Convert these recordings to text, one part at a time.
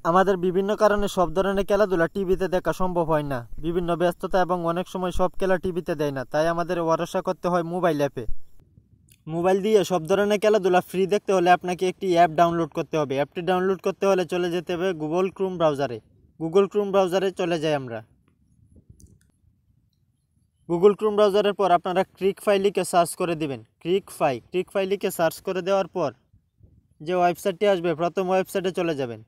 আমাদের বিভিন্ন কারণে সব ধরনের খেলাধুলা টিভিতে দেখা সম্ভব হয় না। বিভিন্ন ব্যস্ততা এবং অনেক সময় সব খেলা টিভিতে দেয় না, তাই আমাদের ভরসা করতে হয় মোবাইল অ্যাপে। মোবাইল দিয়ে সব ধরনের খেলাধুলা ফ্রি দেখতে হলে আপনাকে একটি অ্যাপ ডাউনলোড করতে হবে। অ্যাপটি ডাউনলোড করতে হলে চলে যেতে হবে গুগল ক্রোম ব্রাউজারে। গুগল ক্রোম ব্রাউজারে চলে যাই আমরা। গুগল ক্রোম ব্রাউজারের পর আপনারা ক্রিকফাই লিখে সার্চ করে দিবেন। ক্রিকফাই লিখে সার্চ করে দেওয়ার পর যে ওয়েবসাইটটি আসবে প্রথম ওয়েবসাইটে চলে যাবেন।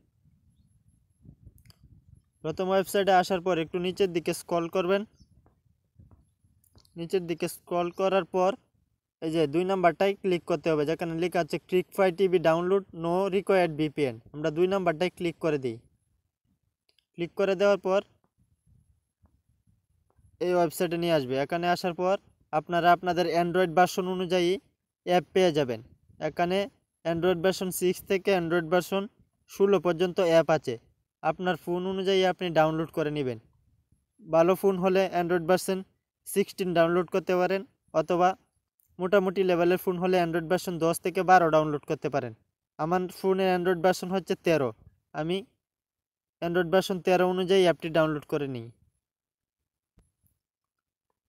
প্রথম ওয়েবসাইটে আসার পর একটু নিচের দিকে স্ক্রল করবেন। নিচের দিকে স্ক্রল করার পর এই যে 2 নাম্বারটাই ক্লিক করতে হবে, যেখানে লেখা আছে Cricfy TV download no required VPN. আমরা 2 নাম্বারটাই ক্লিক করে দিই। ক্লিক করে দেওয়ার পর এই ওয়েবসাইটে নিয়ে আসবে। এখানে আসার পর আপনারা আপনাদের অ্যান্ড্রয়েড ভার্সন অনুযায়ী অ্যাপ পেয়ে যাবেন। এখানে অ্যান্ড্রয়েড ভার্সন 6 থেকে অ্যান্ড্রয়েড ভার্সন 16 পর্যন্ত অ্যাপ আছে। আপনার ফোন অনুযায়ী আপনি ডাউনলোড করে নেবেন। ভালো ফোন হলে অ্যান্ড্রয়েড ভার্সন 16 ডাউনলোড করতে পারেন, অথবা মোটামুটি লেভেলের ফোন হলে অ্যান্ড্রয়েড ভার্সন 10 থেকে 12 ডাউনলোড করতে পারেন। আমার ফোনের অ্যান্ড্রয়েড ভার্সন হচ্ছে 13। আমি অ্যান্ড্রয়েড ভার্সন 13 অনুযায়ী অ্যাপটি ডাউনলোড করে নিই।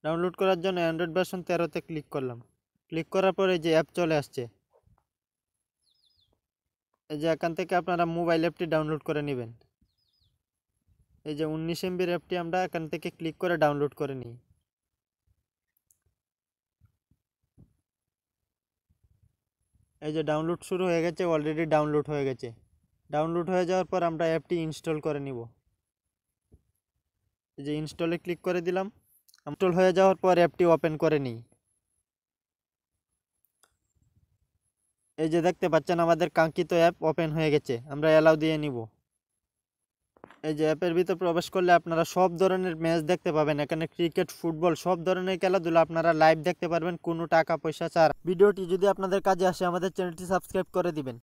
ডাউনলোড করার জন্য অ্যান্ড্রয়েড ভার্সন 13তে ক্লিক করলাম। ক্লিক করার পরে যে অ্যাপ চলে আসছে, এই যে এখান থেকে আপনারা মোবাইল অ্যাপটি ডাউনলোড করে নেবেন। এই যে 19 MBর অ্যাপটি আমরা এখান থেকে ক্লিক করে ডাউনলোড করে নিই। এই যে ডাউনলোড শুরু হয়ে গেছে, অলরেডি ডাউনলোড হয়ে গেছে। ডাউনলোড হয়ে যাওয়ার পর আমরা অ্যাপটি ইনস্টল করে নিব। এই যে ইনস্টলে ক্লিক করে দিলাম। ইনস্টল হয়ে যাওয়ার পর অ্যাপটি ওপেন করে নিই। এই যে দেখতে পাচ্ছেন আমাদের কাঙ্ক্ষিত অ্যাপ ওপেন হয়ে গেছে। আমরা অ্যালাউ দিয়ে নিব। এই যে অ্যাপের ভিতর প্রবেশ করলে আপনারা সব ধরনের ম্যাচ দেখতে পাবেন। এখানে ক্রিকেট, ফুটবল সব ধরনের খেলাধুলা আপনারা লাইভ দেখতে পারবেন কোনো টাকা পয়সা ছাড়া। ভিডিওটি যদি আপনাদের কাজে আসে আমাদের চ্যানেলটি সাবস্ক্রাইব করে দিবেন।